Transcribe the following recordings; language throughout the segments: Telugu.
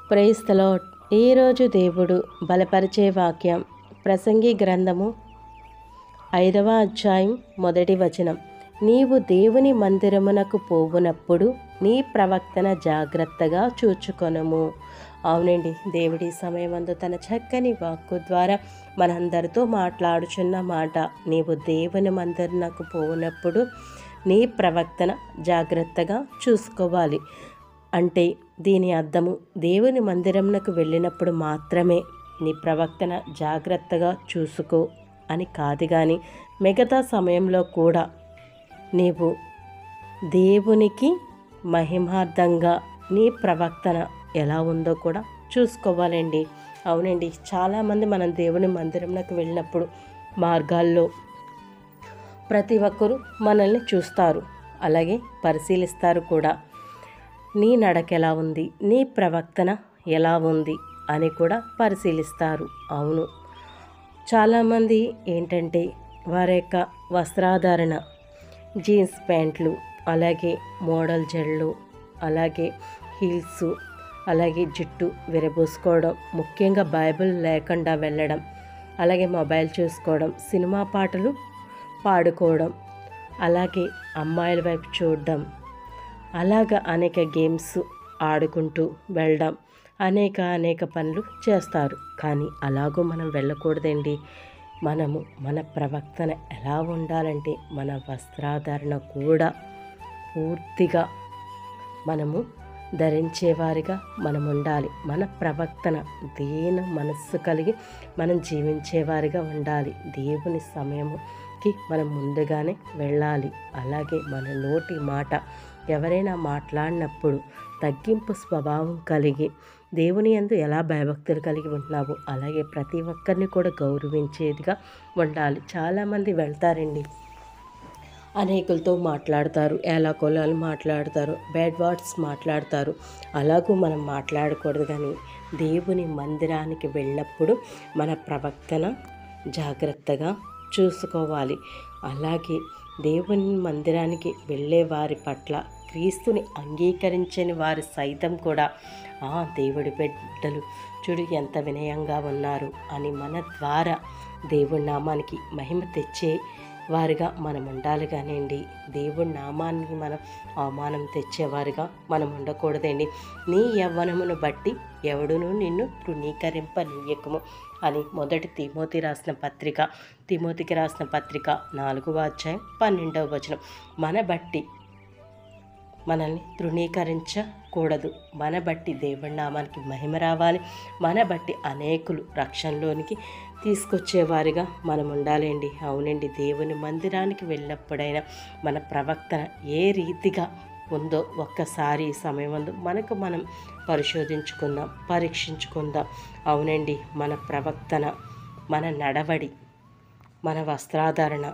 Praise the lord. ఈరోజు దేవుడు బలపరిచే వాక్యం ప్రసంగి గ్రంథము 5వ అధ్యాయం 1వ వచనం. నీవు దేవుని మందిరమునకు పోవునప్పుడు నీ ప్రవక్తన జాగ్రత్తగా చూచుకొనుము. అవునండి, దేవుడి సమయమందు తన చక్కని వాక్కు ద్వారా మనందరితో మాట్లాడుచున్న మాట. నీవు దేవుని మందిరమునకు పోవునప్పుడు నీ ప్రవక్తన జాగ్రత్తగా చూసుకోవాలి. అంటే దీని అర్థము దేవుని మందిరమునకు వెళ్ళినప్పుడు మాత్రమే నీ ప్రవక్తన జాగ్రత్తగా చూసుకో అని కాదు, కానీ మిగతా సమయంలో కూడా నీవు దేవునికి మహిమార్థంగా నీ ప్రవక్తన ఎలా ఉందో కూడా చూసుకోవాలండి. అవునండి, చాలామంది మనం దేవుని మందిరంలోకి వెళ్ళినప్పుడు మార్గాల్లో ప్రతి ఒక్కరూ మనల్ని చూస్తారు, అలాగే పరిశీలిస్తారు కూడా. నీ నడక ఎలా ఉంది, నీ ప్రవక్తన ఎలా ఉంది అని కూడా పరిశీలిస్తారు. అవును, చాలామంది ఏంటంటే వారి యొక్క వస్త్రాధారణ, జీన్స్ ప్యాంట్లు, అలాగే మోడల్ జడలు, అలాగే హీల్స్, అలాగే జుట్టు విరబోసుకోవడం, ముఖ్యంగా బైబిల్ లేకుండా వెళ్ళడం, అలాగే మొబైల్ చూసుకోవడం, సినిమా పాటలు పాడుకోవడం, అలాగే అమ్మాయిల వైపు చూడడం, అలాగ అనేక గేమ్స్ ఆడుకుంటూ వెళ్ళడం, అనేక పనులు చేస్తారు. కానీ అలాగూ మనం వెళ్ళకూడదండి. మనము మన ప్రవక్తన ఎలా ఉండాలంటే మన వస్త్రాధారణ కూడా పూర్తిగా మనము ధరించేవారిగా మనం ఉండాలి. మన ప్రవక్తన దీన మనస్సు కలిగి మనం జీవించేవారిగా ఉండాలి. దేవుని సమయంకి మనం ముందుగానే వెళ్ళాలి. అలాగే మన నోటి మాట ఎవరైనా మాట్లాడినప్పుడు తగ్గింపు స్వభావం కలిగి దేవుని యందు ఎలా భయభక్తులు కలిగి ఉంటున్నావు, అలాగే ప్రతి ఒక్కరిని కూడా గౌరవించేదిగా ఉండాలి. చాలామంది వెళ్తారండి, అనేకులతో మాట్లాడతారు, ఏలాకోలాలు మాట్లాడతారు, బ్యాడ్ వర్డ్స్ మాట్లాడతారు. అలాగూ మనం మాట్లాడకూడదు. కానీ దేవుని మందిరానికి వెళ్ళినప్పుడు మన ప్రవక్తన జాగ్రత్తగా చూసుకోవాలి. అలాగే దేవుని మందిరానికి వెళ్ళే వారి పట్ల క్రీస్తుని అంగీకరించని వారు సైతం కూడా దేవుడి బిడ్డలు చూడు ఎంత వినయంగా ఉన్నారు అని మన ద్వారా దేవుడి నామానికి మహిమ తెచ్చే వారిగా మనం ఉండాలి. కానివ్వండి, దేవుడి నామానికి మనం అవమానం తెచ్చేవారిగా మనం ఉండకూడదండి. నీ యవ్వనమును బట్టి ఎవడును నిన్ను తృణీకరింపనీయకము అని తిమోతికి రాసిన పత్రిక 4వ అధ్యాయం 12వ వచనం. మన బట్టి మనల్ని తృణీకరించకూడదు. మన బట్టి దేవుడి నామానికి మహిమ రావాలి. మన బట్టి అనేకులు రక్షణలోనికి తీసుకొచ్చేవారిగా మనం ఉండాలండి. అవునండి, దేవుని మందిరానికి వెళ్ళినప్పుడైనా మన ప్రవక్తన ఏ రీతిగా ఉందో ఒక్కసారి ఈ సమయం ముందు మనకు మనం పరిశోధించుకుందాం, పరీక్షించుకుందాం. అవునండి, మన ప్రవక్తన, మన నడవడి, మన వస్త్రాధారణ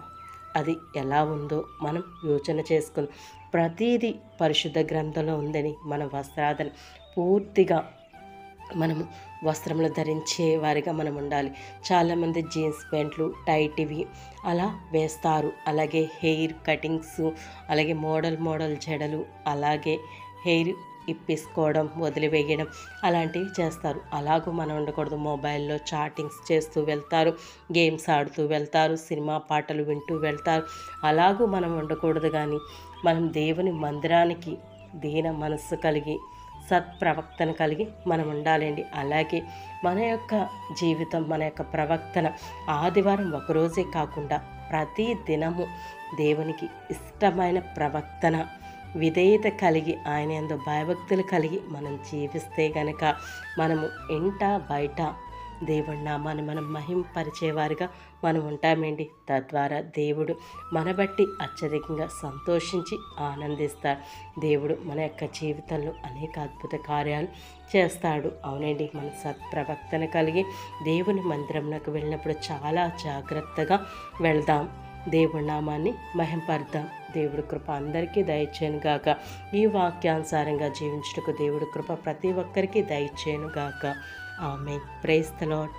అది ఎలా ఉందో మనం యోచన చేసుకుందాం. ప్రతిదీ పరిశుద్ధ గ్రంథంలో ఉందని మన వస్త్రాధారణ పూర్తిగా మనము వస్త్రములు ధరించే వారిగా మనం ఉండాలి. చాలామంది జీన్స్ ప్యాంట్లు టైట్ ఇవి అలా వేస్తారు. అలాగే హెయిర్ కటింగ్స్, అలాగే మోడల్ జడలు, అలాగే హెయిర్ ఇప్పేసుకోవడం, వదిలివేయడం అలాంటివి చేస్తారు. అలాగూ మనం ఉండకూడదు. మొబైల్లో చాటింగ్స్ చేస్తూ వెళ్తారు, గేమ్స్ ఆడుతూ వెళ్తారు, సినిమా పాటలు వింటూ వెళ్తారు. అలాగూ మనం ఉండకూడదు. కానీ మనం దేవుని మందిరానికి దీన మనస్సు కలిగి సత్ప్రవక్తన కలిగి మనం ఉండాలండి. అలాగే మన యొక్క జీవితం, మన యొక్క ప్రవక్తన ఆదివారం ఒకరోజే కాకుండా ప్రతి దినము దేవునికి ఇష్టమైన ప్రవక్తన విధేయత కలిగి ఆయన యందు భయభక్తులు కలిగి మనం జీవిస్తే గనక మనము ఇంట బయట దేవుడి నామాన్ని మనం మహింపరిచేవారిగా మనం ఉంటామండి. తద్వారా దేవుడు మన బట్టి అత్యధికంగా సంతోషించి ఆనందిస్తాడు. దేవుడు మన యొక్క జీవితంలో అనేక అద్భుత కార్యాలు చేస్తాడు. అవునండి, మన సత్ప్రవక్తన కలిగి దేవుని మందిరంలోకి వెళ్ళినప్పుడు చాలా జాగ్రత్తగా వెళ్దాం. దేవుడి నామాన్ని మహింపరుద్దాం. దేవుడి కృప అందరికీ దయచేయను గాక. ఈ వాక్యానుసారంగా జీవించుటకు దేవుడి కృప ప్రతి ఒక్కరికి దయచేయను గాక. ఆమేన్. Praise the lord.